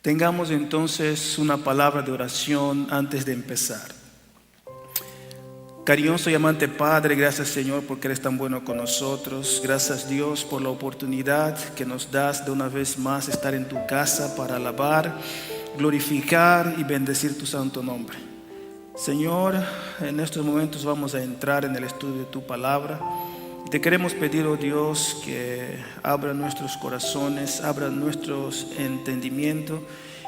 Tengamos entonces una palabra de oración antes de empezar. Cariñoso y amante Padre, gracias Señor porque eres tan bueno con nosotros. Gracias Dios por la oportunidad que nos das de una vez más estar en tu casa para alabar, glorificar y bendecir tu santo nombre. Señor, en estos momentos vamos a entrar en el estudio de tu palabra. Te queremos pedir, oh Dios, que abra nuestros corazones, abra nuestros entendimientos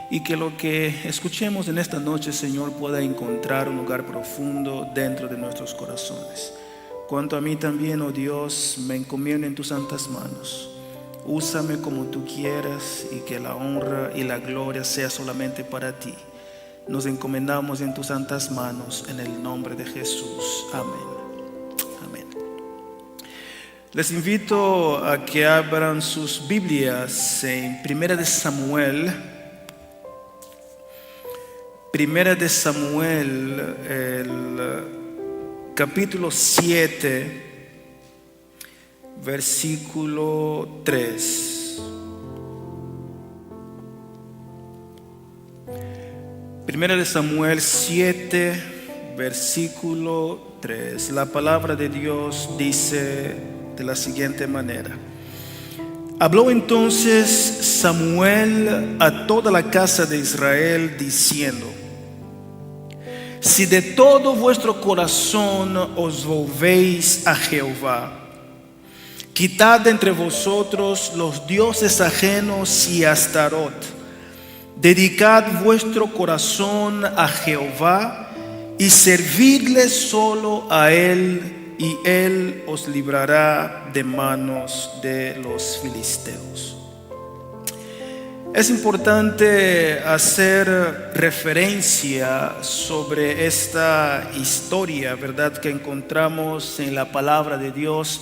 y que lo que escuchemos en esta noche, Señor, pueda encontrar un lugar profundo dentro de nuestros corazones. Cuanto a mí también, oh Dios, me encomiendo en tus santas manos. Úsame como tú quieras y que la honra y la gloria sea solamente para ti. Nos encomendamos en tus santas manos en el nombre de Jesús. Amén. Les invito a que abran sus Biblias en Primera de Samuel, el capítulo 7, versículo 3. Primera de Samuel 7, versículo 3. La palabra de Dios dice de la siguiente manera: habló entonces Samuel a toda la casa de Israel diciendo: si de todo vuestro corazón os volvéis a Jehová, quitad de entre vosotros los dioses ajenos y Astarot, dedicad vuestro corazón a Jehová y servidle solo a él, y él os librará de manos de los filisteos. Es importante hacer referencia sobre esta historia, ¿verdad?, que encontramos en la palabra de Dios.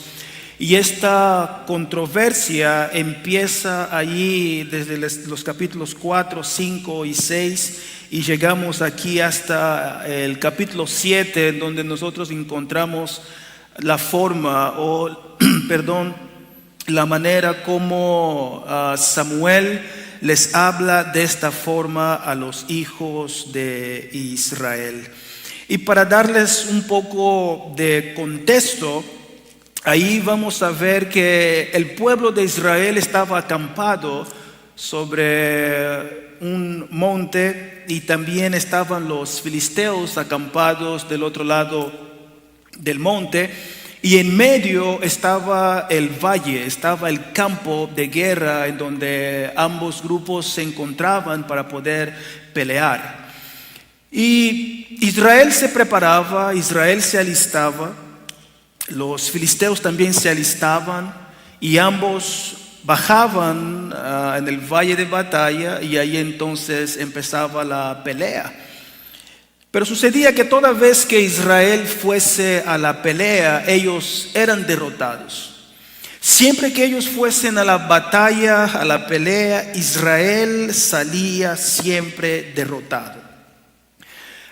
Y esta controversia empieza allí desde los capítulos 4, 5 y 6 y llegamos aquí hasta el capítulo 7, donde nosotros encontramos la forma la manera como Samuel les habla de esta forma a los hijos de Israel. Y para darles un poco de contexto, ahí vamos a ver que el pueblo de Israel estaba acampado sobre un monte y también estaban los filisteos acampados del otro lado del monte, y en medio estaba el valle, estaba el campo de guerra en donde ambos grupos se encontraban para poder pelear. Y Israel se preparaba, Israel se alistaba, los filisteos también se alistaban y ambos bajaban en el valle de batalla, y ahí entonces empezaba la pelea. Pero sucedía que toda vez que Israel fuese a la pelea, ellos eran derrotados. Siempre que ellos fuesen a la batalla, a la pelea, Israel salía siempre derrotado.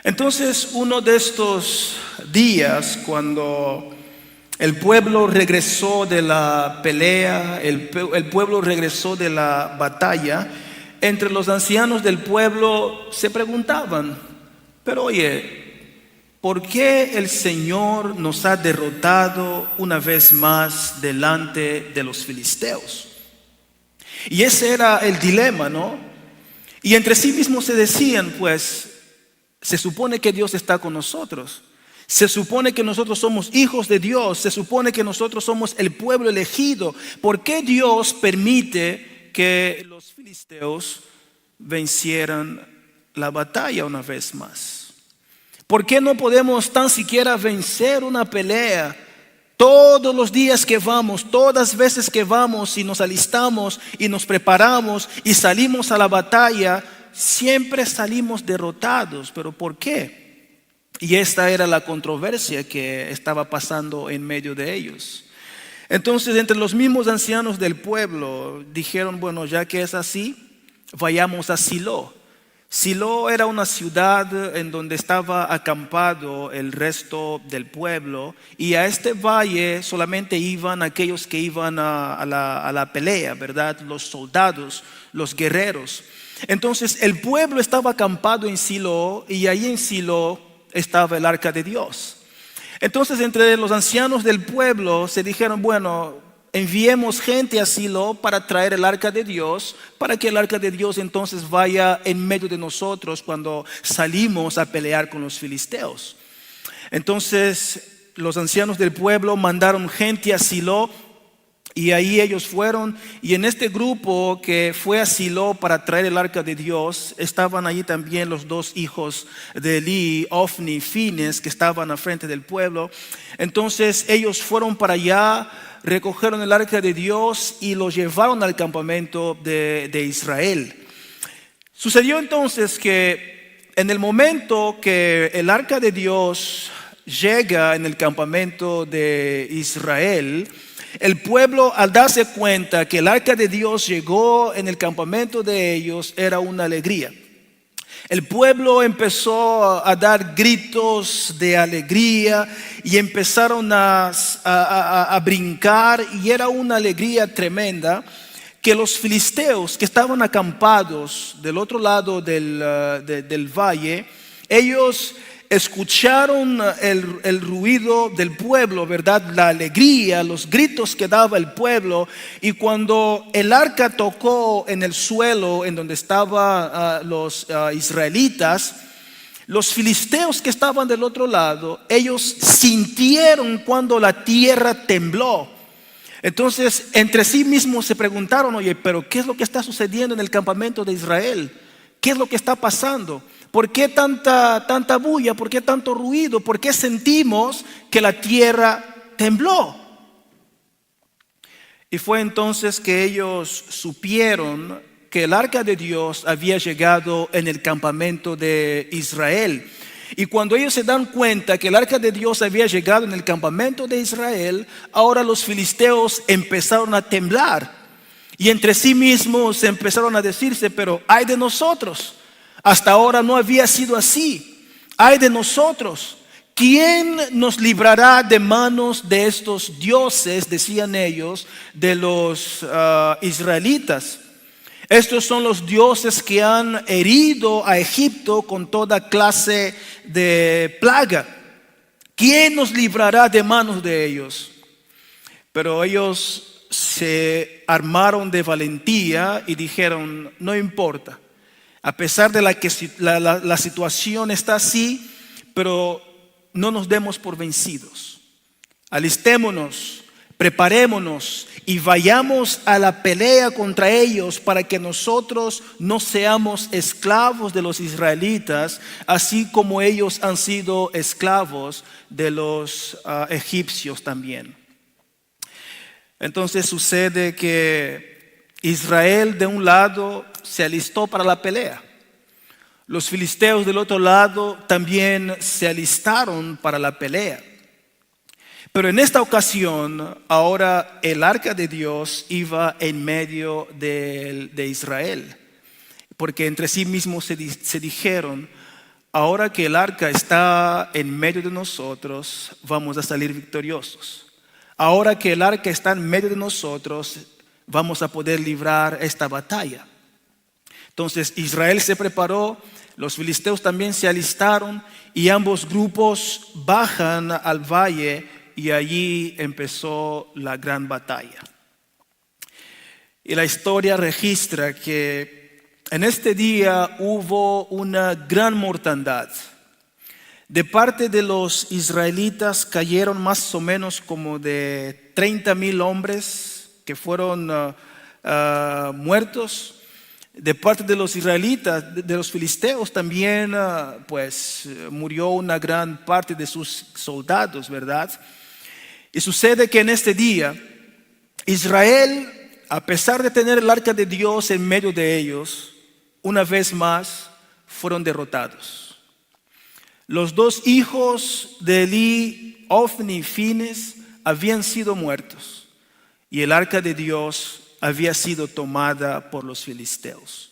Entonces, uno de estos días, cuando el pueblo regresó de la pelea, el pueblo regresó de la batalla, entre los ancianos del pueblo se preguntaban: pero oye, ¿por qué el Señor nos ha derrotado una vez más delante de los filisteos? Y ese era el dilema, ¿no? Y entre sí mismos se decían, pues, se supone que Dios está con nosotros. Se supone que nosotros somos hijos de Dios. Se supone que nosotros somos el pueblo elegido. ¿Por qué Dios permite que los filisteos vencieran la batalla una vez más? ¿Por qué no podemos tan siquiera vencer una pelea todos los días que vamos, todas las veces que vamos y nos alistamos y nos preparamos y salimos a la batalla? Siempre salimos derrotados. ¿Pero por qué? Y esta era la controversia que estaba pasando en medio de ellos. Entonces, entre los mismos ancianos del pueblo dijeron: bueno, ya que es así, vayamos a Silo. Silo era una ciudad en donde estaba acampado el resto del pueblo, y a este valle solamente iban aquellos que iban a la pelea, ¿verdad? Los soldados, los guerreros. Entonces el pueblo estaba acampado en Silo y ahí en Silo estaba el arca de Dios. Entonces entre los ancianos del pueblo se dijeron, bueno, enviemos gente a Silo para traer el arca de Dios, para que el arca de Dios entonces vaya en medio de nosotros cuando salimos a pelear con los filisteos. Entonces los ancianos del pueblo mandaron gente a Silo y ahí ellos fueron, y en este grupo que fue a Silo para traer el arca de Dios, estaban allí también los dos hijos de Elí, Ofni y Fines, que estaban al frente del pueblo. Entonces ellos fueron para allá, recogieron el arca de Dios y lo llevaron al campamento de Israel. Sucedió entonces que en el momento que el arca de Dios llega en el campamento de Israel, el pueblo, al darse cuenta que el arca de Dios llegó en el campamento de ellos, era una alegría. El pueblo empezó a dar gritos de alegría y empezaron a brincar, y era una alegría tremenda que los filisteos que estaban acampados del otro lado del valle, ellos escucharon el ruido del pueblo, ¿verdad? La alegría, los gritos que daba el pueblo. Y cuando el arca tocó en el suelo en donde estaban los israelitas, los filisteos que estaban del otro lado, ellos sintieron cuando la tierra tembló. Entonces entre sí mismos se preguntaron, oye, pero ¿qué es lo que está sucediendo en el campamento de Israel? ¿Qué es lo que está pasando? ¿Por qué tanta bulla? ¿Por qué tanto ruido? ¿Por qué sentimos que la tierra tembló? Y fue entonces que ellos supieron que el arca de Dios había llegado en el campamento de Israel. Y cuando ellos se dan cuenta que el arca de Dios había llegado en el campamento de Israel, ahora los filisteos empezaron a temblar. Y entre sí mismos empezaron a decirse, pero ay de nosotros. Hasta ahora no había sido así. Ay de nosotros, ¿quién nos librará de manos de estos dioses? Decían ellos, de los israelitas. Estos son los dioses que han herido a Egipto con toda clase de plaga. ¿Quién nos librará de manos de ellos? Pero ellos se armaron de valentía y dijeron, no importa. A pesar de que la situación está así, pero no nos demos por vencidos. Alistémonos, preparémonos y vayamos a la pelea contra ellos para que nosotros no seamos esclavos de los israelitas, así como ellos han sido esclavos de los egipcios también. Entonces sucede que Israel de un lado se alistó para la pelea. Los filisteos del otro lado también se alistaron para la pelea. Pero en esta ocasión, ahora el arca de Dios iba en medio de Israel. Porque entre sí mismos se dijeron, ahora que el arca está en medio de nosotros, vamos a salir victoriosos. Ahora que el arca está en medio de nosotros, vamos a poder librar esta batalla. Entonces Israel se preparó, los filisteos también se alistaron y ambos grupos bajan al valle y allí empezó la gran batalla. Y la historia registra que en este día hubo una gran mortandad. De parte de los israelitas cayeron más o menos como de 30,000 hombres que fueron muertos. De parte de los israelitas, de los filisteos también murió una gran parte de sus soldados, ¿verdad? Y sucede que en este día Israel, a pesar de tener el arca de Dios en medio de ellos, una vez más fueron derrotados. Los dos hijos de Elí, Ofni y Fines, habían sido muertos y el arca de Dios había sido tomada por los filisteos.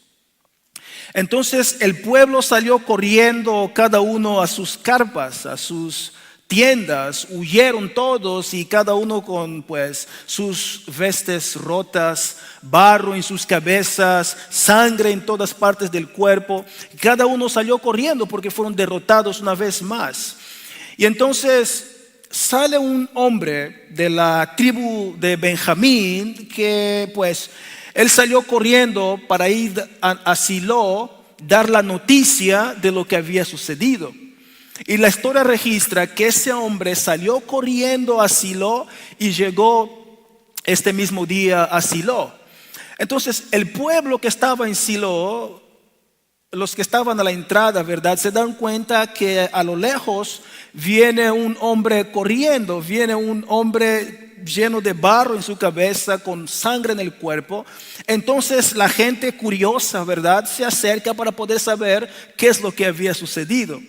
Entonces el pueblo salió corriendo, cada uno a sus carpas, a sus tiendas, huyeron todos y cada uno con pues sus vestes rotas, barro en sus cabezas, sangre en todas partes del cuerpo. Cada uno salió corriendo porque fueron derrotados una vez más. Y entonces sale un hombre de la tribu de Benjamín que pues él salió corriendo para ir a Silo, dar la noticia de lo que había sucedido. Y la historia registra que ese hombre salió corriendo a Silo y llegó este mismo día a Silo. Entonces el pueblo que estaba en Silo, los que estaban a la entrada, ¿verdad? Se dan cuenta que a lo lejos viene un hombre corriendo, viene un hombre lleno de barro en su cabeza, con sangre en el cuerpo. Entonces la gente curiosa, ¿verdad?, se acerca para poder saber qué es lo que había sucedido.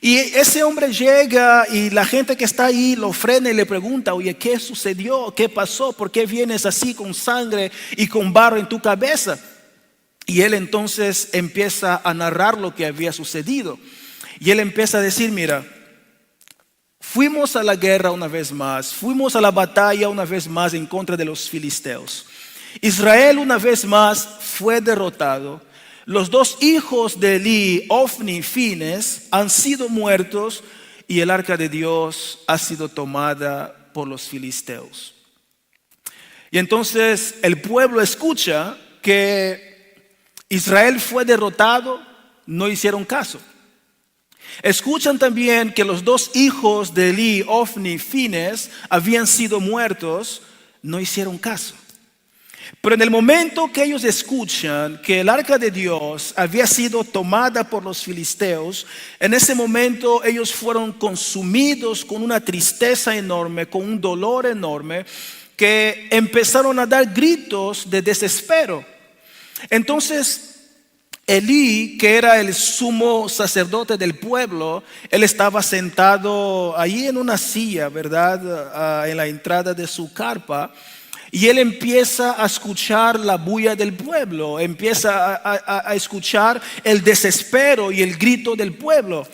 Y ese hombre llega y la gente que está ahí lo frena y le pregunta: oye, ¿qué sucedió? ¿Qué pasó? ¿Por qué vienes así con sangre y con barro en tu cabeza? Y él entonces empieza a narrar lo que había sucedido. Y él empieza a decir: mira, fuimos a la guerra una vez más, fuimos a la batalla una vez más en contra de los filisteos. Israel una vez más fue derrotado. Los dos hijos de Elí, Ofni y Fines, han sido muertos y el arca de Dios ha sido tomada por los filisteos. Y entonces el pueblo escucha que Israel fue derrotado, no hicieron caso. Escuchan también que los dos hijos de Elí, Ofni y Fines, habían sido muertos, no hicieron caso. Pero en el momento que ellos escuchan que el arca de Dios había sido tomada por los filisteos, en ese momento ellos fueron consumidos con una tristeza enorme, con un dolor enorme, que empezaron a dar gritos de desespero. Entonces Elí, que era el sumo sacerdote del pueblo, él estaba sentado ahí en una silla, ¿verdad?, en la entrada de su carpa. Y él empieza a escuchar la bulla del pueblo, empieza a escuchar el desespero y el grito del pueblo.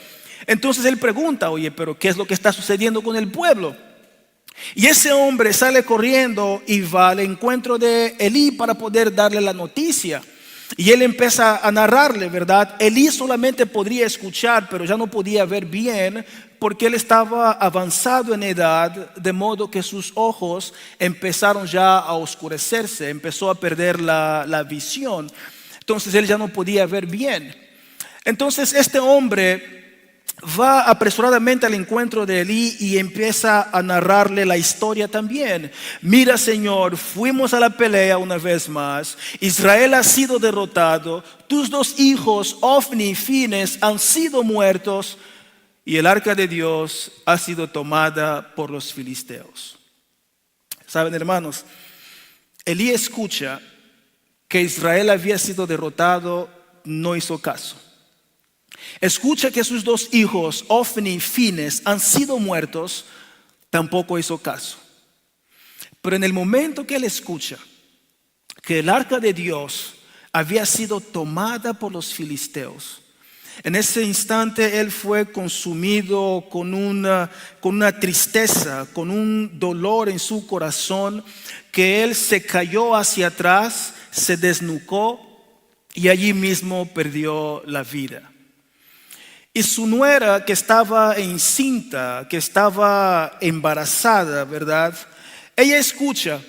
Entonces él pregunta: oye, pero ¿qué es lo que está sucediendo con el pueblo? Y ese hombre sale corriendo y va al encuentro de Elí para poder darle la noticia. Y él empieza a narrarle, ¿verdad? Elí solamente podría escuchar, pero ya no podía ver bien, porque él estaba avanzado en edad, de modo que sus ojos empezaron ya a oscurecerse, empezó a perder la visión. Entonces él ya no podía ver bien. Entonces este hombre va apresuradamente al encuentro de Elí y empieza a narrarle la historia también. Mira, Señor, fuimos a la pelea una vez más. Israel ha sido derrotado. Tus dos hijos, Ofni y Fines, han sido muertos. Y el arca de Dios ha sido tomada por los filisteos. Saben, hermanos, Elí escucha que Israel había sido derrotado, no hizo caso. Escucha que sus dos hijos, Ofni y Fines, han sido muertos, tampoco hizo caso. Pero en el momento que él escucha que el arca de Dios había sido tomada por los filisteos, en ese instante él fue consumido con una tristeza, con un dolor en su corazón, que él se cayó hacia atrás, se desnucó y allí mismo perdió la vida. Y su nuera, que estaba encinta, que estaba embarazada, ¿verdad? Ella escucha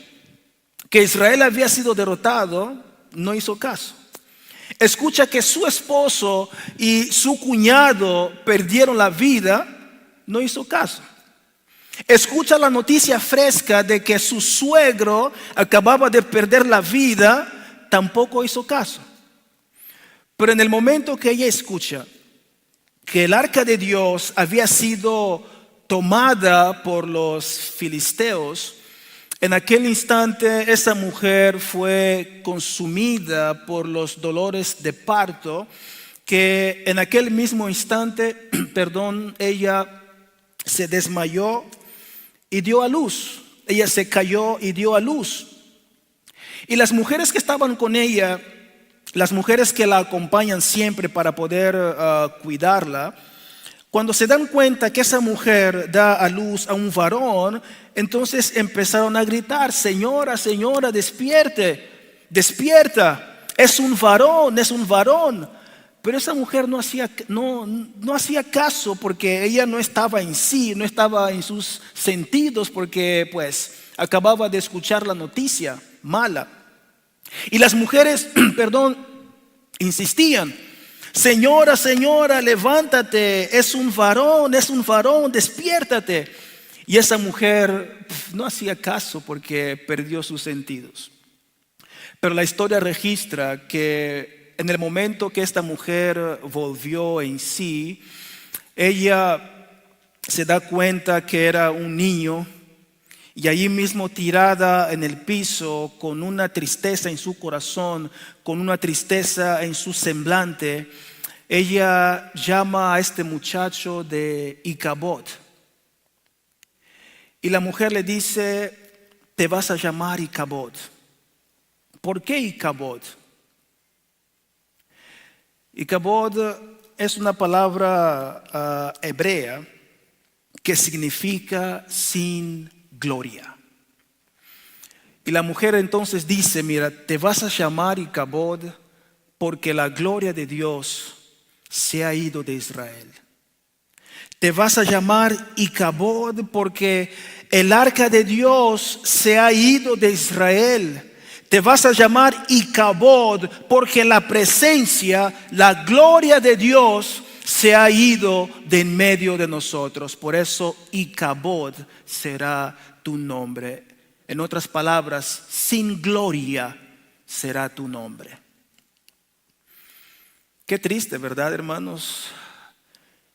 que Israel había sido derrotado, no hizo caso. Escucha que su esposo y su cuñado perdieron la vida, no hizo caso. Escucha la noticia fresca de que su suegro acababa de perder la vida, tampoco hizo caso. Pero en el momento que ella escucha que el arca de Dios había sido tomada por los filisteos, en aquel instante esa mujer fue consumida por los dolores de parto, que en aquel mismo instante, ella se desmayó y dio a luz. Ella se cayó y dio a luz. Y las mujeres que estaban con ella, las mujeres que la acompañan siempre para poder cuidarla, Cuando se dan cuenta que esa mujer da a luz a un varón, entonces empezaron a gritar: señora, señora, despierte, despierta, es un varón, es un varón. Pero esa mujer no hacía caso, porque ella no estaba en sí, no estaba en sus sentidos, porque pues acababa de escuchar la noticia mala. Y las mujeres, insistían: señora, señora, levántate, es un varón, despiértate. Y esa mujer no hacía caso porque perdió sus sentidos. Pero la historia registra que en el momento que esta mujer volvió en sí, ella se da cuenta que era un niño, y allí mismo, tirada en el piso, con una tristeza en su corazón, con una tristeza en su semblante, ella llama a este muchacho de Icabod. Y la mujer le dice: te vas a llamar Icabod. ¿Por qué Icabod? Icabod es una palabra hebrea que significa sin gloria. Y la mujer entonces dice: mira, te vas a llamar Icabod porque la gloria de Dios se ha ido de Israel. Te vas a llamar Icabod porque el arca de Dios se ha ido de Israel. Te vas a llamar Icabod porque la presencia, la gloria de Dios se ha ido de en medio de nosotros. Por eso Icabod será tu nombre. En otras palabras, sin gloria será tu nombre. Qué triste, ¿verdad, hermanos?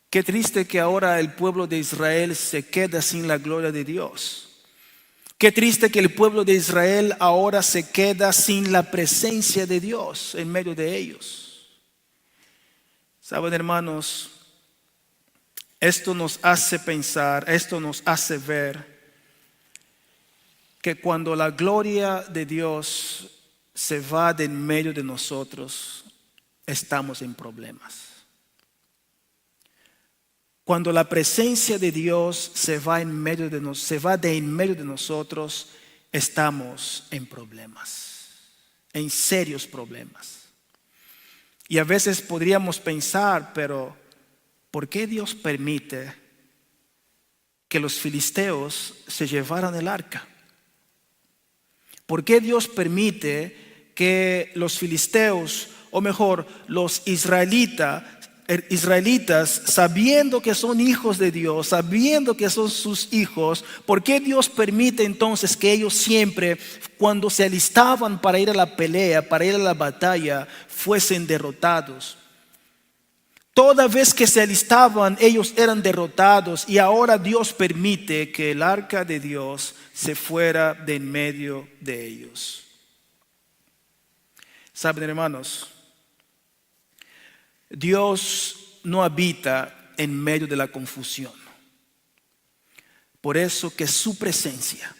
Qué triste que ahora el pueblo de Israel se queda sin la gloria de Dios. Qué triste que el pueblo de Israel ahora se queda sin la presencia de Dios en medio de ellos. Saben, hermanos, esto nos hace pensar, esto nos hace ver que cuando la gloria de Dios se va de en medio de nosotros, estamos en problemas. Cuando la presencia de Dios se va de en medio de nosotros, estamos en problemas, en serios problemas. Y a veces podríamos pensar: pero ¿por qué Dios permite que los filisteos se llevaran el arca? ¿Por qué Dios permite que los filisteos, o mejor, los israelitas, sabiendo que son hijos de Dios, sabiendo que son sus hijos, por qué Dios permite entonces que ellos siempre, cuando se alistaban para ir a la pelea, para ir a la batalla, fuesen derrotados? Toda vez que se alistaban, ellos eran derrotados, y ahora Dios permite que el arca de Dios se fuera de en medio de ellos. ¿Saben, hermanos? Dios no habita en medio de la confusión. Por eso que su presencia,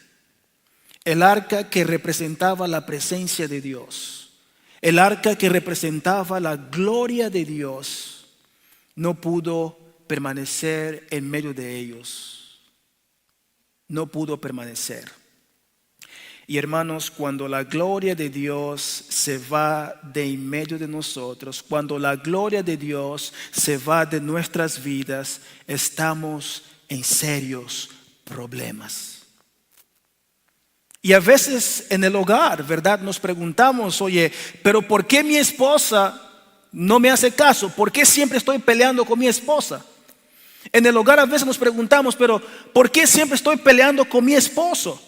el arca que representaba la presencia de Dios, el arca que representaba la gloria de Dios, no pudo permanecer en medio de ellos. No pudo permanecer. Y hermanos, cuando la gloria de Dios se va de en medio de nosotros, cuando la gloria de Dios se va de nuestras vidas, estamos en serios problemas. Y a veces en el hogar, ¿verdad? Nos preguntamos: oye, pero ¿por qué mi esposa no me hace caso? ¿Por qué siempre estoy peleando con mi esposa? En el hogar a veces nos preguntamos: pero ¿por qué siempre estoy peleando con mi esposo?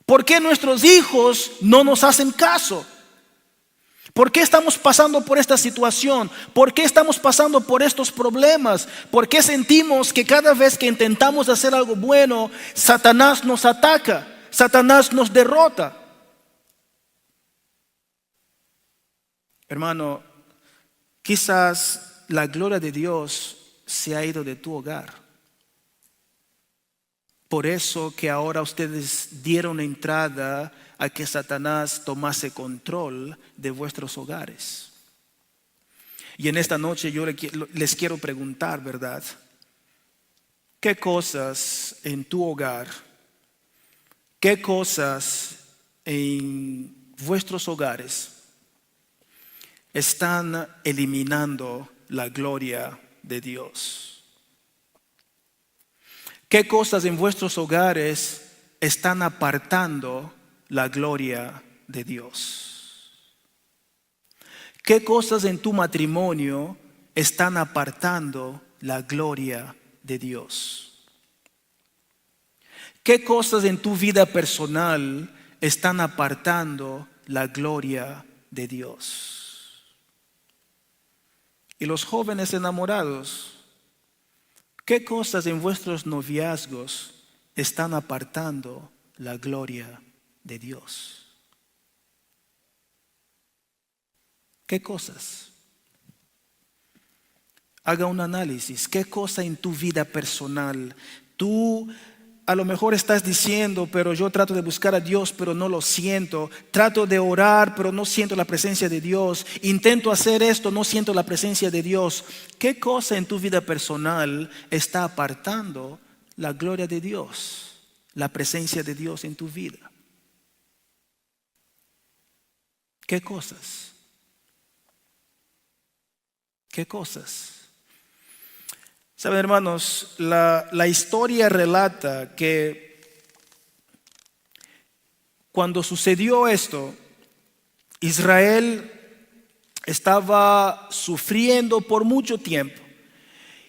¿Por qué nuestros hijos no nos hacen caso? ¿Por qué estamos pasando por esta situación? ¿Por qué estamos pasando por estos problemas? ¿Por qué sentimos que cada vez que intentamos hacer algo bueno, Satanás nos ataca, Satanás nos derrota? Hermano, quizás la gloria de Dios se ha ido de tu hogar. Por eso que ahora ustedes dieron entrada a que Satanás tomase control de vuestros hogares. Y en esta noche yo les quiero preguntar, ¿verdad? ¿Qué cosas en tu hogar, qué cosas en vuestros hogares están eliminando la gloria de Dios? ¿Qué cosas en vuestros hogares están apartando la gloria de Dios? ¿Qué cosas en tu matrimonio están apartando la gloria de Dios? ¿Qué cosas en tu vida personal están apartando la gloria de Dios? Y los jóvenes enamorados, ¿qué cosas en vuestros noviazgos están apartando la gloria de Dios? ¿Qué cosas? Haga un análisis. ¿Qué cosa en tu vida personal tú a lo mejor estás diciendo, pero yo trato de buscar a Dios, pero no lo siento? Trato de orar, pero no siento la presencia de Dios. Intento hacer esto, no siento la presencia de Dios. ¿Qué cosa en tu vida personal está apartando la gloria de Dios, la presencia de Dios en tu vida? ¿Qué cosas? ¿Qué cosas? Saben, hermanos, la historia relata que cuando sucedió esto, Israel estaba sufriendo por mucho tiempo.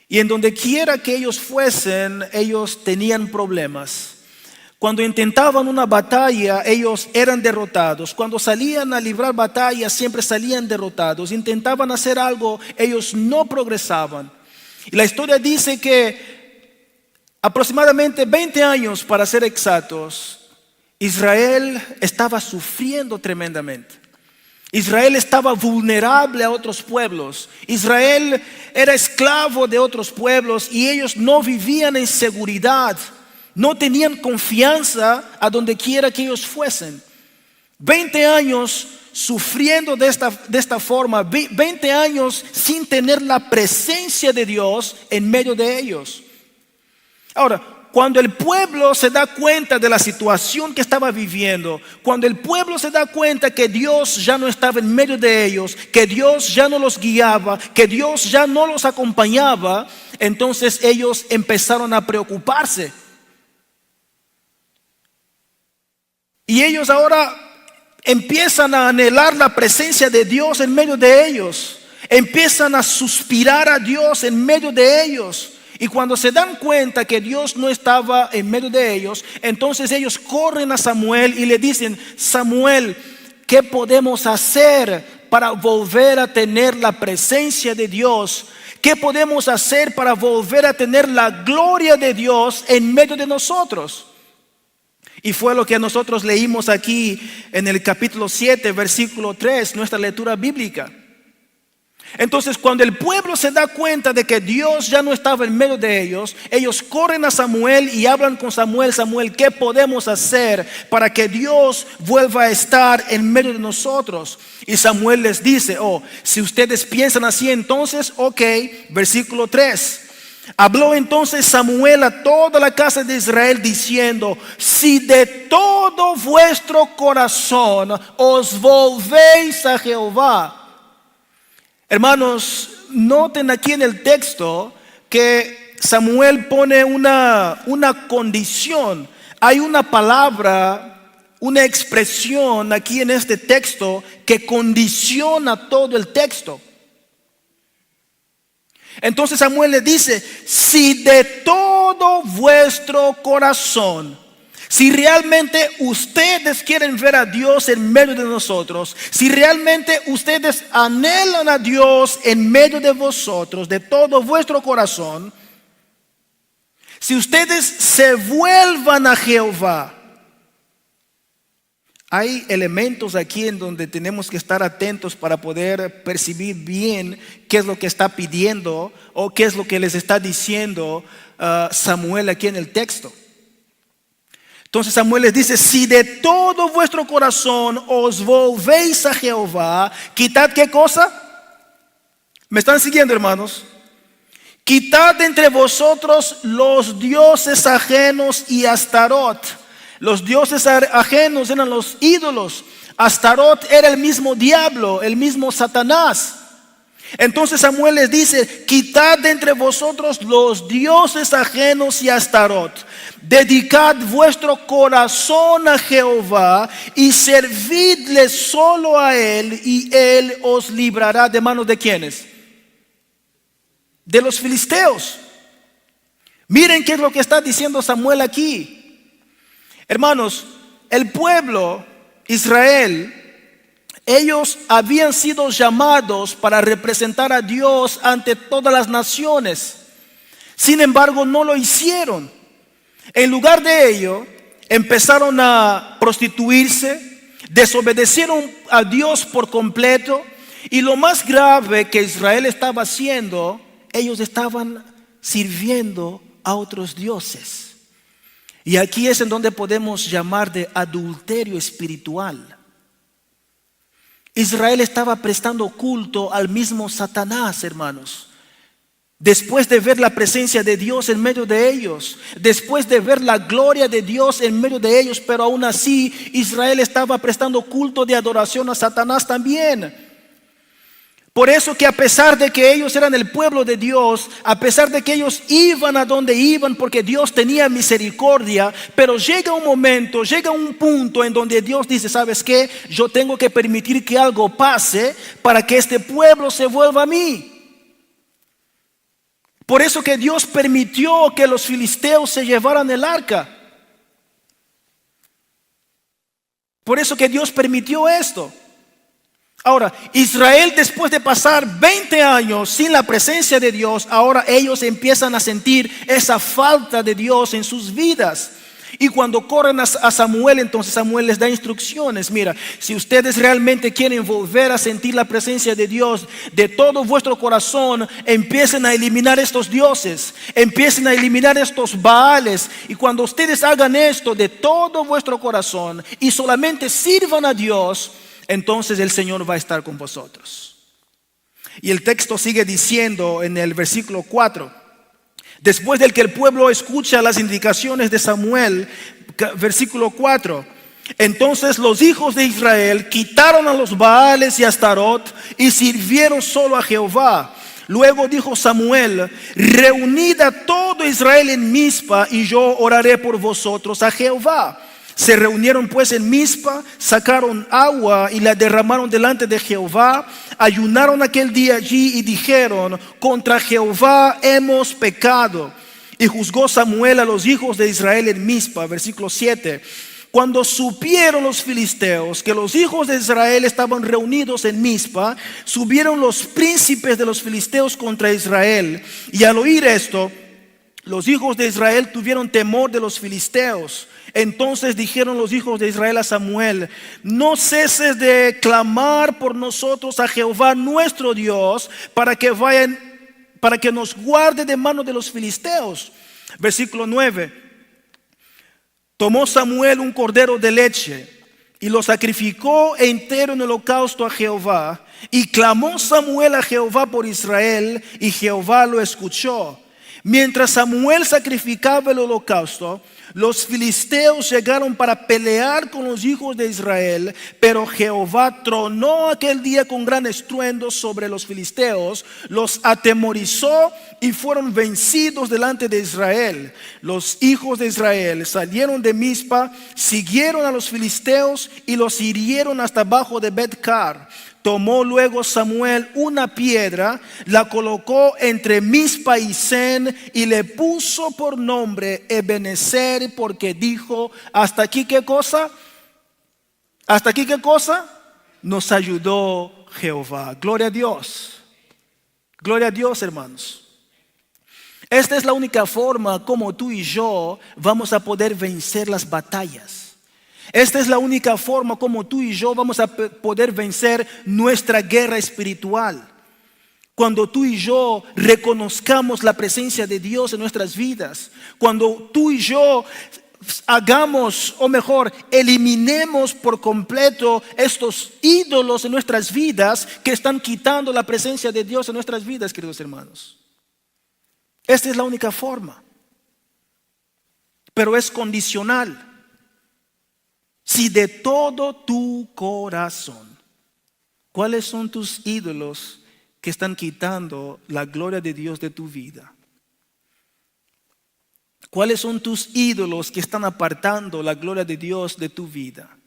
Y en donde quiera que ellos fuesen, ellos tenían problemas. Cuando intentaban una batalla, ellos eran derrotados. Cuando salían a librar batallas, siempre salían derrotados. Intentaban hacer algo, ellos no progresaban. Y la historia dice que aproximadamente 20 años, para ser exactos, Israel estaba sufriendo tremendamente. Israel estaba vulnerable a otros pueblos. Israel era esclavo de otros pueblos y ellos no vivían en seguridad. No tenían confianza a donde quiera que ellos fuesen. 20 años sufriendo de esta forma, 20 años sin tener la presencia de Dios en medio de ellos. Ahora, cuando el pueblo se da cuenta de la situación que estaba viviendo, cuando el pueblo se da cuenta que Dios ya no estaba en medio de ellos, que Dios ya no los guiaba, que Dios ya no los acompañaba, entonces ellos empezaron a preocuparse. Y ellos ahora empiezan a anhelar la presencia de Dios en medio de ellos. Empiezan a suspirar a Dios en medio de ellos. Y cuando se dan cuenta que Dios no estaba en medio de ellos, entonces ellos corren a Samuel y le dicen: Samuel, ¿qué podemos hacer para volver a tener la presencia de Dios? ¿Qué podemos hacer para volver a tener la gloria de Dios en medio de nosotros? Y fue lo que nosotros leímos aquí en el capítulo 7, versículo 3, nuestra lectura bíblica. Entonces, cuando el pueblo se da cuenta de que Dios ya no estaba en medio de ellos, ellos corren a Samuel y hablan con Samuel: Samuel, ¿qué podemos hacer para que Dios vuelva a estar en medio de nosotros? Y Samuel les dice: si ustedes piensan así, entonces, versículo 3. Habló entonces Samuel a toda la casa de Israel diciendo: si de todo vuestro corazón os volvéis a Jehová. Hermanos, noten aquí en el texto que Samuel pone una condición. Hay una palabra, una expresión aquí en este texto que condiciona todo el texto. Entonces Samuel le dice: si de todo vuestro corazón, si realmente ustedes quieren ver a Dios en medio de nosotros, si realmente ustedes anhelan a Dios en medio de vosotros, de todo vuestro corazón, si ustedes se vuelvan a Jehová. Hay elementos aquí en donde tenemos que estar atentos para poder percibir bien qué es lo que está pidiendo o qué es lo que les está diciendo Samuel aquí en el texto. Entonces Samuel les dice: si de todo vuestro corazón os volvéis a Jehová, quitad ¿qué cosa? ¿Me están siguiendo, hermanos? Quitad de entre vosotros los dioses ajenos y Astarot. Los dioses ajenos eran los ídolos. Astarot era el mismo diablo, el mismo Satanás. Entonces Samuel les dice: quitad de entre vosotros los dioses ajenos y Astarot. Dedicad vuestro corazón a Jehová y servidle solo a él, y él os librará de manos de ¿quiénes? De los filisteos. Miren qué es lo que está diciendo Samuel aquí. Hermanos, el pueblo Israel, ellos habían sido llamados para representar a Dios ante todas las naciones. Sin embargo, no lo hicieron. En lugar de ello, empezaron a prostituirse, desobedecieron a Dios por completo. Y lo más grave que Israel estaba haciendo, ellos estaban sirviendo a otros dioses. Y aquí es en donde podemos llamar de adulterio espiritual. Israel estaba prestando culto al mismo Satanás, hermanos. Después de ver la presencia de Dios en medio de ellos, después de ver la gloria de Dios en medio de ellos, pero aún así Israel estaba prestando culto de adoración a Satanás también. Por eso que a pesar de que ellos eran el pueblo de Dios, a pesar de que ellos iban a donde iban porque Dios tenía misericordia, pero llega un momento, llega un punto en donde Dios dice: ¿sabes qué? Yo tengo que permitir que algo pase para que este pueblo se vuelva a mí. Por eso que Dios permitió que los filisteos se llevaran el arca. Por eso que Dios permitió esto. Ahora, Israel, después de pasar 20 años sin la presencia de Dios, ahora ellos empiezan a sentir esa falta de Dios en sus vidas. Y cuando corren a Samuel, entonces Samuel les da instrucciones. Mira, si ustedes realmente quieren volver a sentir la presencia de Dios de todo vuestro corazón, empiecen a eliminar estos dioses, empiecen a eliminar estos baales. Y cuando ustedes hagan esto de todo vuestro corazón y solamente sirvan a Dios, entonces el Señor va a estar con vosotros. Y el texto sigue diciendo en el versículo 4: después del que el pueblo escucha las indicaciones de Samuel, versículo 4, entonces los hijos de Israel quitaron a los Baales y Astarot y sirvieron solo a Jehová. Luego dijo Samuel: reunid a todo Israel en Mizpa y yo oraré por vosotros a Jehová. Se reunieron pues en Mizpa, sacaron agua y la derramaron delante de Jehová. Ayunaron aquel día allí y dijeron: contra Jehová hemos pecado. Y juzgó Samuel a los hijos de Israel en Mizpa. Versículo 7. Cuando supieron los filisteos que los hijos de Israel estaban reunidos en Mizpa, subieron los príncipes de los filisteos contra Israel. Y al oír esto, los hijos de Israel tuvieron temor de los filisteos. Entonces dijeron los hijos de Israel a Samuel: no ceses de clamar por nosotros a Jehová nuestro Dios para que nos guarde de mano de los filisteos. Versículo 9. Tomó Samuel un cordero de leche y lo sacrificó entero en holocausto a Jehová. Y clamó Samuel a Jehová por Israel, y Jehová lo escuchó. Mientras Samuel sacrificaba el holocausto, los filisteos llegaron para pelear con los hijos de Israel, pero Jehová tronó aquel día con gran estruendo sobre los filisteos, los atemorizó y fueron vencidos delante de Israel. Los hijos de Israel salieron de Mizpa, siguieron a los filisteos y los hirieron hasta abajo de Bet-car. Tomó luego Samuel una piedra, la colocó entre Mizpa y Sen y le puso por nombre Ebenezer, porque dijo: ¿hasta aquí qué cosa? ¿Hasta aquí qué cosa? Nos ayudó Jehová. Gloria a Dios. Gloria a Dios, hermanos. Esta es la única forma como tú y yo vamos a poder vencer las batallas. Esta es la única forma como tú y yo vamos a poder vencer nuestra guerra espiritual. Cuando tú y yo reconozcamos la presencia de Dios en nuestras vidas. Cuando tú y yo hagamos, o mejor, eliminemos por completo estos ídolos en nuestras vidas que están quitando la presencia de Dios en nuestras vidas, queridos hermanos. Esta es la única forma, pero es condicional. Si de todo tu corazón, ¿cuáles son tus ídolos que están quitando la gloria de Dios de tu vida? ¿Cuáles son tus ídolos que están apartando la gloria de Dios de tu vida?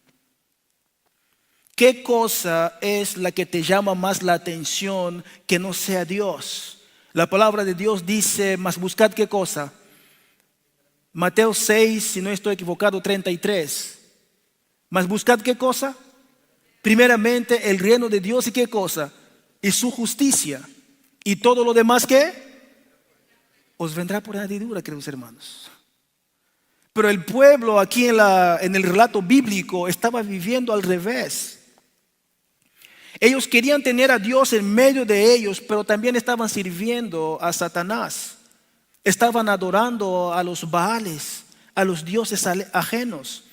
¿Qué cosa es la que te llama más la atención que no sea Dios? La palabra de Dios dice, mas buscad ¿qué cosa? Mateo 6, si no estoy equivocado, 33. Mas buscad ¿qué cosa? Primeramente el reino de Dios y ¿qué cosa? Y su justicia. Y todo lo demás ¿qué? Os vendrá por añadidura, queridos hermanos. Pero el pueblo aquí en el relato bíblico estaba viviendo al revés. Ellos querían tener a Dios en medio de ellos, pero también estaban sirviendo a Satanás. Estaban adorando a los Baales, a los dioses ajenos.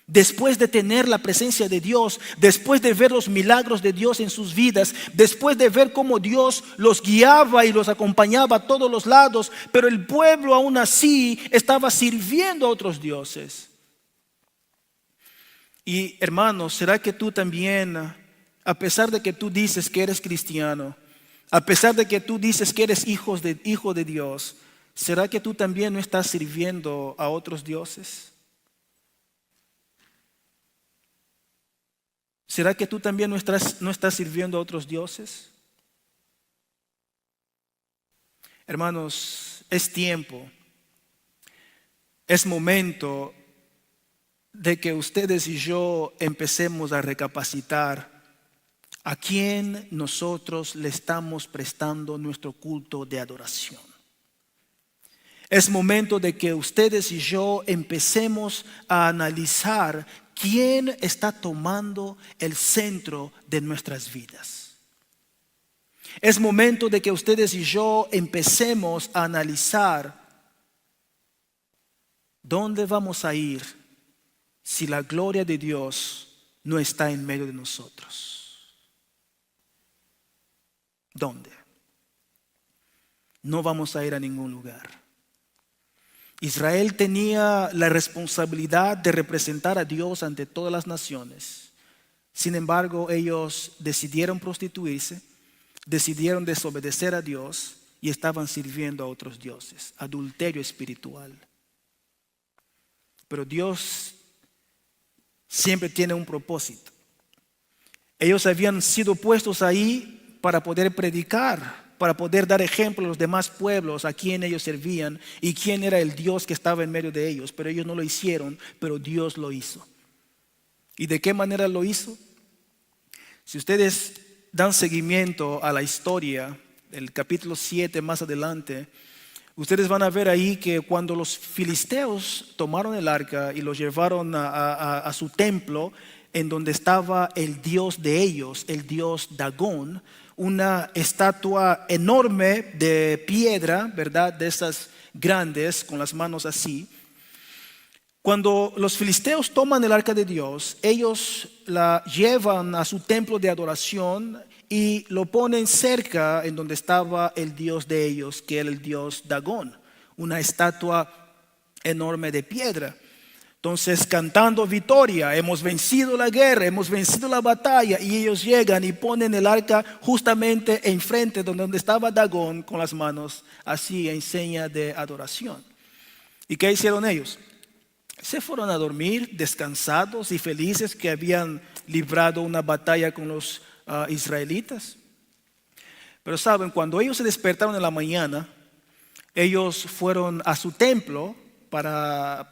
Después de tener la presencia de Dios, después de ver los milagros de Dios en sus vidas, después de ver cómo Dios los guiaba y los acompañaba a todos los lados, pero el pueblo aún así estaba sirviendo a otros dioses. Y hermanos, ¿será que tú también, a pesar de que tú dices que eres cristiano, a pesar de que tú dices que eres hijo de Dios, ¿será que tú también no estás sirviendo a otros dioses? ¿Será que tú también no estás sirviendo a otros dioses? Hermanos, es tiempo, es momento de que ustedes y yo empecemos a recapacitar a quién nosotros le estamos prestando nuestro culto de adoración. Es momento de que ustedes y yo empecemos a analizar quién está tomando el centro de nuestras vidas. Es momento de que ustedes y yo empecemos a analizar dónde vamos a ir si la gloria de Dios no está en medio de nosotros. ¿Dónde? No vamos a ir a ningún lugar. Israel tenía la responsabilidad de representar a Dios ante todas las naciones. Sin embargo, ellos decidieron prostituirse, decidieron desobedecer a Dios y estaban sirviendo a otros dioses. Adulterio espiritual. Pero Dios siempre tiene un propósito. Ellos habían sido puestos ahí para poder predicar, para poder dar ejemplo a los demás pueblos a quien ellos servían y quién era el Dios que estaba en medio de ellos. Pero ellos no lo hicieron, pero Dios lo hizo. ¿Y de qué manera lo hizo? Si ustedes dan seguimiento a la historia, el capítulo 7 más adelante, ustedes van a ver ahí que cuando los filisteos tomaron el arca y lo llevaron a su templo, en donde estaba el dios de ellos, el dios Dagón, una estatua enorme de piedra, ¿verdad? De esas grandes, con las manos así. Cuando los filisteos toman el arca de Dios, ellos la llevan a su templo de adoración y lo ponen cerca en donde estaba el dios de ellos, que era el dios Dagón, una estatua enorme de piedra. Entonces, cantando victoria, hemos vencido la guerra, hemos vencido la batalla, y ellos llegan y ponen el arca justamente enfrente de donde estaba Dagón, con las manos así en seña de adoración. ¿Y qué hicieron ellos? Se fueron a dormir descansados y felices que habían librado una batalla con los israelitas. Pero saben, cuando ellos se despertaron en la mañana, ellos fueron a su templo para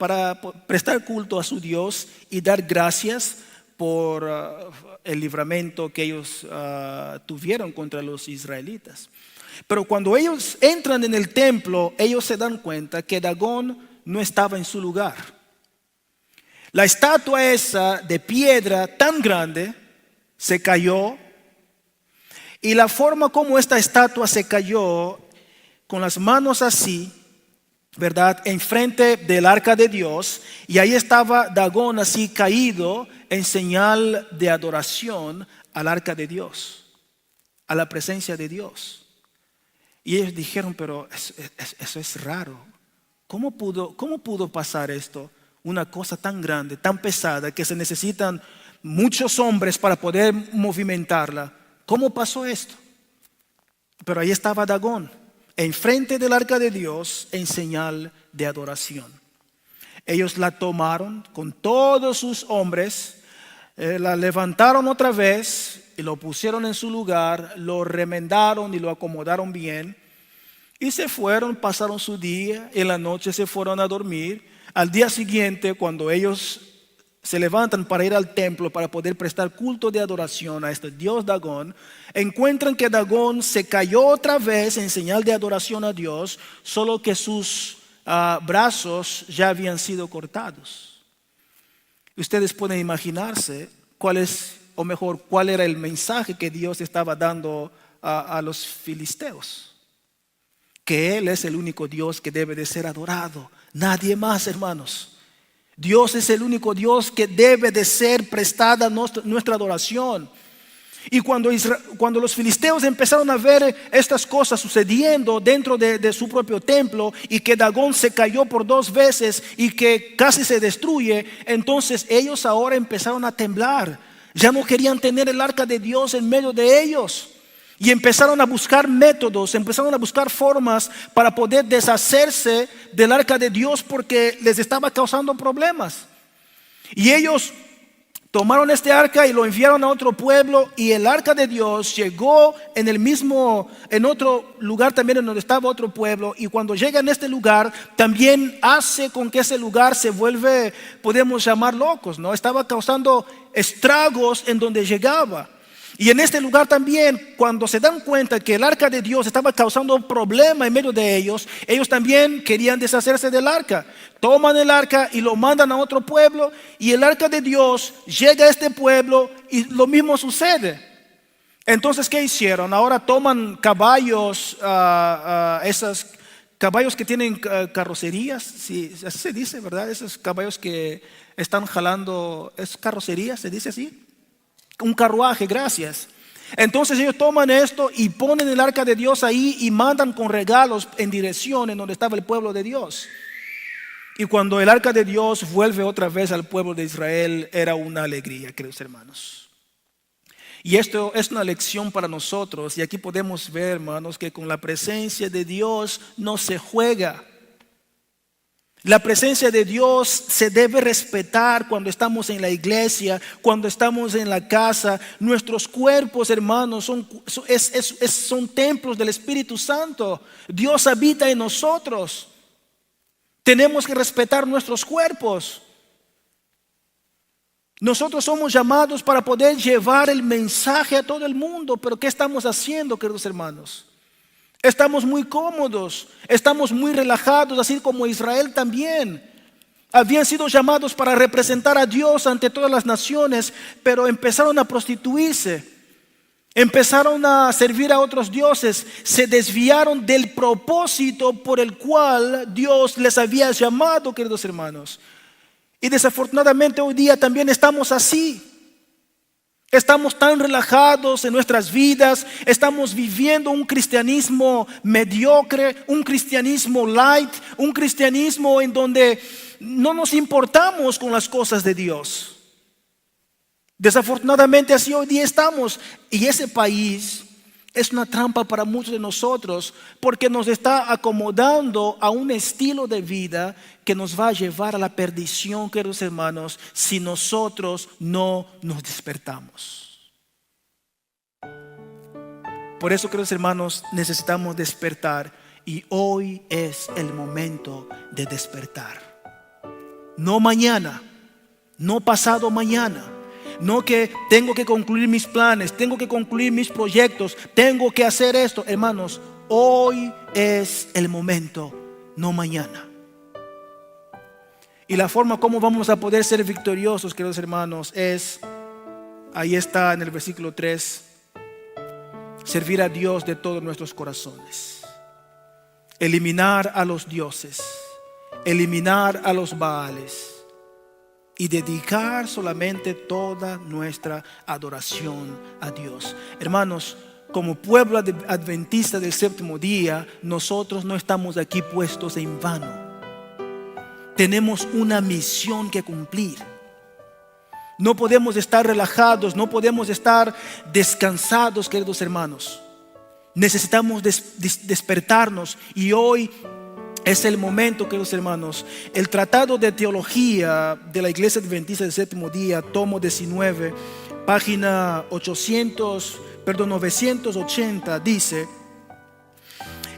prestar culto a su Dios y dar gracias por el libramiento que ellos tuvieron contra los israelitas. Pero cuando ellos entran en el templo, ellos se dan cuenta que Dagón no estaba en su lugar. La estatua esa de piedra tan grande se cayó, y la forma como esta estatua se cayó, con las manos así, ¿verdad?, enfrente del arca de Dios, y ahí estaba Dagón así caído en señal de adoración al arca de Dios, a la presencia de Dios. Y ellos dijeron, pero eso es raro. ¿Cómo pudo pasar esto? Una cosa tan grande, tan pesada, que se necesitan muchos hombres para poder movimentarla. ¿Cómo pasó esto? Pero ahí estaba Dagón, enfrente del arca de Dios, en señal de adoración. Ellos la tomaron con todos sus hombres, la levantaron otra vez y lo pusieron en su lugar, lo remendaron y lo acomodaron bien. Y se fueron, pasaron su día, en la noche se fueron a dormir. Al día siguiente, cuando ellos se levantan para ir al templo para poder prestar culto de adoración a este dios Dagón, encuentran que Dagón se cayó otra vez en señal de adoración a Dios, solo que sus brazos ya habían sido cortados. Ustedes pueden imaginarse cuál era el mensaje que Dios estaba dando a los filisteos. Que Él es el único Dios que debe de ser adorado. Nadie más, hermanos. Dios es el único Dios que debe de ser prestada nuestra adoración. Y cuando los filisteos empezaron a ver estas cosas sucediendo dentro de su propio templo, y que Dagón se cayó por 2 veces y que casi se destruye, entonces ellos ahora empezaron a temblar. Ya no querían tener el arca de Dios en medio de ellos. Y empezaron a buscar métodos, empezaron a buscar formas para poder deshacerse del arca de Dios, porque les estaba causando problemas. Y ellos tomaron este arca y lo enviaron a otro pueblo, y el arca de Dios llegó en otro lugar también en donde estaba otro pueblo. Y cuando llega en este lugar, también hace con que ese lugar se vuelve, podemos llamar locos, ¿no? Estaba causando estragos en donde llegaba. Y en este lugar también, cuando se dan cuenta que el arca de Dios estaba causando un problema en medio de ellos, ellos también querían deshacerse del arca. Toman el arca y lo mandan a otro pueblo, y el arca de Dios llega a este pueblo y lo mismo sucede. Entonces, ¿qué hicieron? Ahora toman caballos, esos caballos que tienen carrocerías, sí, así se dice, ¿verdad? Esos caballos que están jalando, ¿es carrocería? ¿Se dice así? Un carruaje, gracias. Entonces ellos toman esto y ponen el arca de Dios ahí y mandan con regalos en dirección en donde estaba el pueblo de Dios. Y cuando el arca de Dios vuelve otra vez al pueblo de Israel, era una alegría, queridos hermanos. Y esto es una lección para nosotros. Y aquí podemos ver, hermanos, que con la presencia de Dios no se juega. La presencia de Dios se debe respetar cuando estamos en la iglesia, cuando estamos en la casa. Nuestros cuerpos, hermanos, son templos del Espíritu Santo. Dios habita en nosotros. Tenemos que respetar nuestros cuerpos. Nosotros somos llamados para poder llevar el mensaje a todo el mundo. Pero ¿qué estamos haciendo, queridos hermanos? Estamos muy cómodos, estamos muy relajados, así como Israel también. Habían sido llamados para representar a Dios ante todas las naciones, pero empezaron a prostituirse, empezaron a servir a otros dioses, se desviaron del propósito por el cual Dios les había llamado, queridos hermanos. Y desafortunadamente hoy día también estamos así. Estamos tan relajados en nuestras vidas, estamos viviendo un cristianismo mediocre, un cristianismo light, un cristianismo en donde no nos importamos con las cosas de Dios. Desafortunadamente así hoy día estamos, y ese país es una trampa para muchos de nosotros, porque nos está acomodando a un estilo de vida que nos va a llevar a la perdición, queridos hermanos, si nosotros no nos despertamos. Por eso, queridos hermanos, necesitamos despertar, y hoy es el momento de despertar. No mañana, no pasado mañana. No que tengo que concluir mis planes, tengo que concluir mis proyectos, tengo que hacer esto. Hermanos, hoy es el momento, no mañana. Y la forma como vamos a poder ser victoriosos, queridos hermanos, es, ahí está en el versículo 3, servir a Dios de todos nuestros corazones. eliminar a los dioses, eliminar a los Baales y dedicar solamente toda nuestra adoración a Dios. Hermanos, como pueblo adventista del séptimo día, nosotros no estamos aquí puestos en vano. Tenemos una misión que cumplir. No podemos estar relajados, no podemos estar descansados, queridos hermanos. Necesitamos despertarnos, y hoy es el momento, queridos hermanos. El Tratado de Teología de la Iglesia Adventista del Séptimo Día, tomo 19, página 980, dice: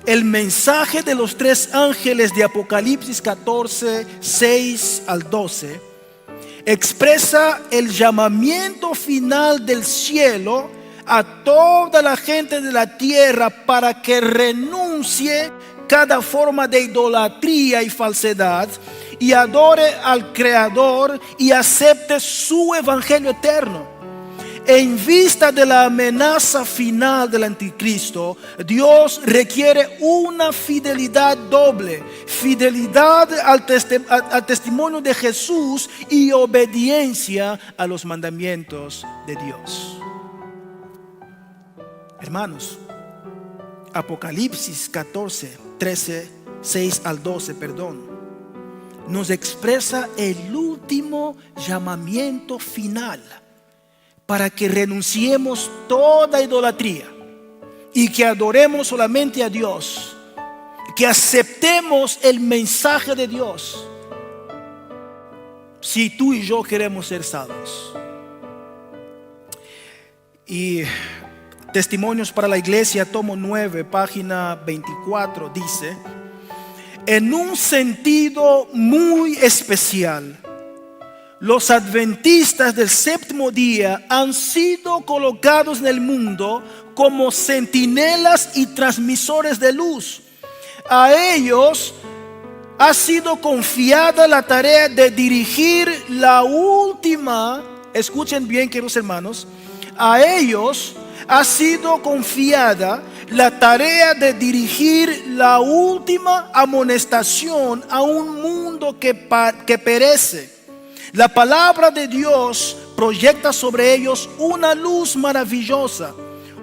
el mensaje de los tres ángeles de Apocalipsis 14, 6 al 12 expresa el llamamiento final del cielo a toda la gente de la tierra para que renuncie cada forma de idolatría y falsedad y adore al Creador y acepte su evangelio eterno. En vista de la amenaza final del anticristo, Dios requiere una fidelidad doble: fidelidad al testimonio de Jesús y obediencia a los mandamientos de Dios. Hermanos, Apocalipsis 14, 13, 6 al 12, nos expresa el último llamamiento final para que renunciemos toda idolatría y que adoremos solamente a Dios, que aceptemos el mensaje de Dios, si tú y yo queremos ser salvos. Y Testimonios para la Iglesia, tomo 9, página 24, dice: en un sentido muy especial, los adventistas del séptimo día han sido colocados en el mundo como centinelas y transmisores de luz. A ellos ha sido confiada la tarea de dirigir la última, escuchen bien, queridos hermanos, a ellos ha sido confiada la tarea de dirigir la última amonestación a un mundo que perece. La palabra de Dios proyecta sobre ellos una luz maravillosa.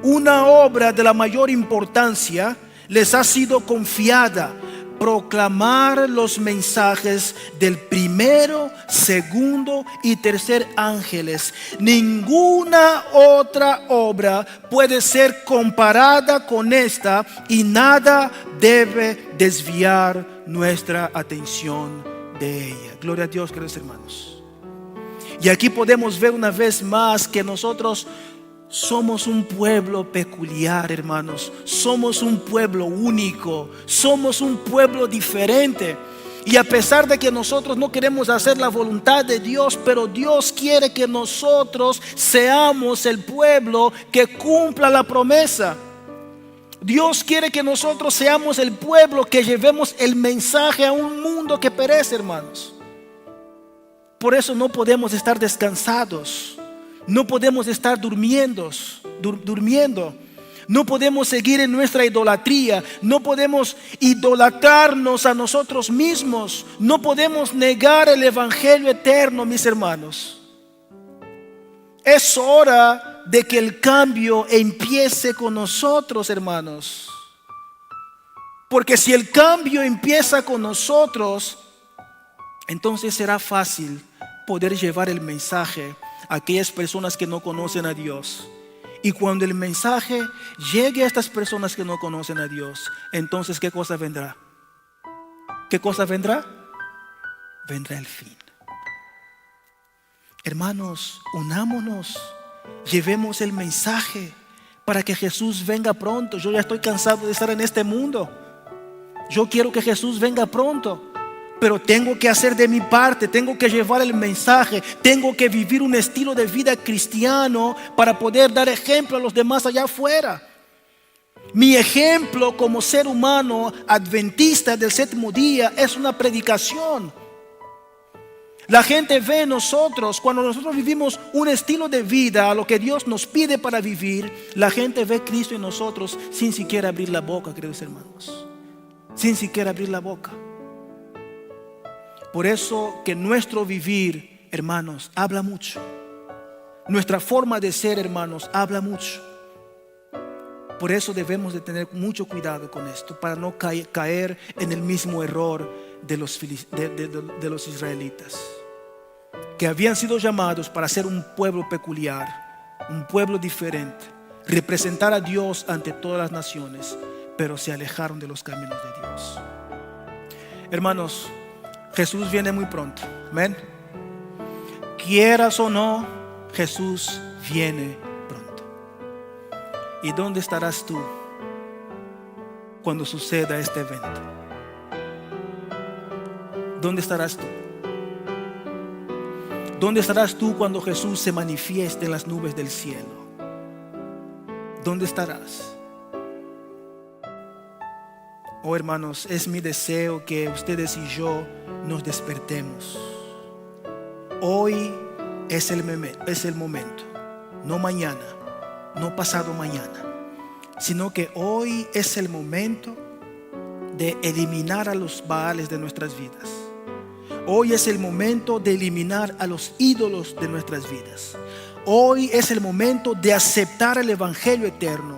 Una obra de la mayor importancia les ha sido confiada: proclamar los mensajes del primero, segundo y tercer ángeles. Ninguna otra obra puede ser comparada con esta, y nada debe desviar nuestra atención de ella. Gloria a Dios, queridos hermanos. Y aquí podemos ver una vez más que nosotros somos un pueblo peculiar, hermanos. Somos un pueblo único. Somos un pueblo diferente. Y a pesar de que nosotros no queremos hacer la voluntad de Dios, pero Dios quiere que nosotros seamos el pueblo que cumpla la promesa. Dios quiere que nosotros seamos el pueblo que llevemos el mensaje a un mundo que perece, hermanos. Por eso no podemos estar descansados. No podemos estar durmiendo. No podemos seguir en nuestra idolatría. No podemos idolatrarnos a nosotros mismos. No podemos negar el evangelio eterno, mis hermanos. Es hora de que el cambio empiece con nosotros, hermanos. Porque si el cambio empieza con nosotros, entonces será fácil poder llevar el mensaje a aquellas personas que no conocen a Dios. Y cuando el mensaje llegue a estas personas que no conocen a Dios, entonces ¿qué cosa vendrá? ¿Qué cosa vendrá? Vendrá el fin. Hermanos, unámonos, llevemos el mensaje para que Jesús venga pronto. Yo ya estoy cansado de estar en este mundo. Yo quiero que Jesús venga pronto. Pero tengo que hacer de mi parte, tengo que llevar el mensaje, tengo que vivir un estilo de vida cristiano para poder dar ejemplo a los demás allá afuera. Mi ejemplo como ser humano adventista del séptimo día es una predicación. La gente ve en nosotros, cuando nosotros vivimos un estilo de vida a lo que Dios nos pide para vivir, la gente ve Cristo en nosotros sin siquiera abrir la boca, queridos hermanos. sin siquiera abrir la boca. Por eso que nuestro vivir, hermanos, habla mucho. Nuestra forma de ser, hermanos, habla mucho. Por eso debemos de tener mucho cuidado con esto, para no caer en el mismo error de los israelitas, que habían sido llamados para ser un pueblo peculiar, un pueblo diferente, representar a Dios ante todas las naciones, pero se alejaron de los caminos de Dios. Hermanos, Jesús viene muy pronto. Amén. Quieras o no, Jesús viene pronto. ¿Y dónde estarás tú cuando suceda este evento? ¿Dónde estarás tú? ¿Dónde estarás tú cuando Jesús se manifieste en las nubes del cielo? ¿Dónde estarás? Oh, hermanos, es mi deseo que ustedes y yo nos despertemos. Hoy es el momento, no mañana, no pasado mañana, sino que hoy es el momento de eliminar a los baales de nuestras vidas. Hoy es el momento de eliminar a los ídolos de nuestras vidas. Hoy es el momento de aceptar el evangelio eterno.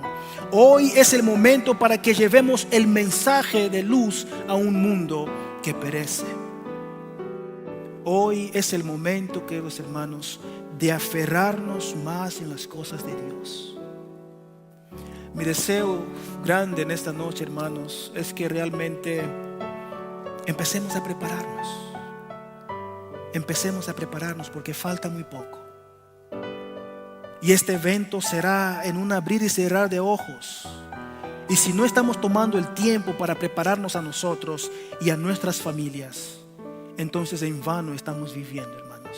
Hoy es el momento para que llevemos el mensaje de luz a un mundo que perece. Hoy es el momento, queridos hermanos, de aferrarnos más en las cosas de Dios. Mi deseo grande en esta noche, hermanos, es que realmente empecemos a prepararnos. Empecemos a prepararnos porque falta muy poco. Y este evento será en un abrir y cerrar de ojos. Y si no estamos tomando el tiempo para prepararnos a nosotros y a nuestras familias, entonces en vano estamos viviendo, hermanos.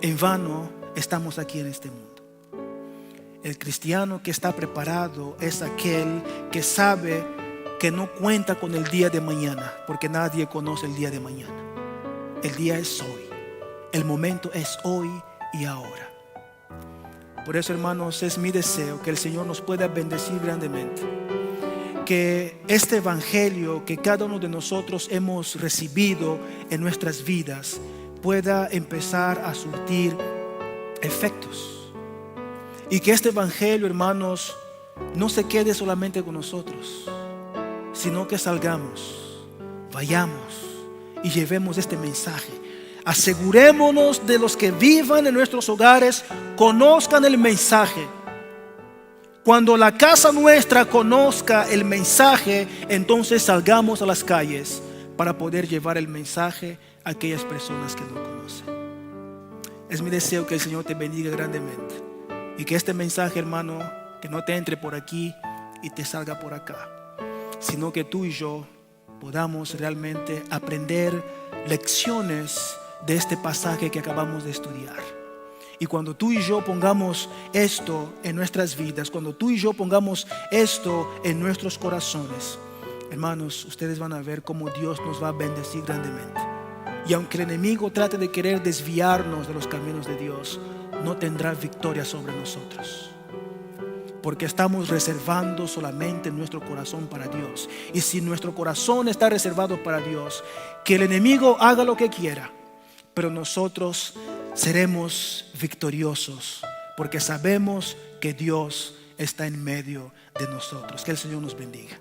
En vano estamos aquí en este mundo. El cristiano que está preparado es aquel que sabe que no cuenta con el día de mañana, porque nadie conoce el día de mañana. El día es hoy. El momento es hoy y ahora. Por eso, hermanos, es mi deseo que el Señor nos pueda bendecir grandemente. Que este evangelio que cada uno de nosotros hemos recibido en nuestras vidas pueda empezar a surtir efectos. Y que este evangelio, hermanos, no se quede solamente con nosotros, sino que salgamos, vayamos y llevemos este mensaje. Asegurémonos de los que vivan en nuestros hogares conozcan el mensaje. Cuando la casa nuestra conozca el mensaje, entonces salgamos a las calles para poder llevar el mensaje a aquellas personas que no conocen. Es mi deseo que el Señor te bendiga grandemente y que este mensaje, hermano, que no te entre por aquí y te salga por acá, sino que tú y yo podamos realmente aprender lecciones de este pasaje que acabamos de estudiar. Y cuando tú y yo pongamos esto en nuestras vidas, cuando tú y yo pongamos esto en nuestros corazones, hermanos, ustedes van a ver cómo Dios nos va a bendecir grandemente. Y aunque el enemigo trate de querer desviarnos de los caminos de Dios, no tendrá victoria sobre nosotros, porque estamos reservando solamente nuestro corazón para Dios. Y si nuestro corazón está reservado para Dios, que el enemigo haga lo que quiera, pero nosotros seremos victoriosos, porque sabemos que Dios está en medio de nosotros. Que el Señor nos bendiga.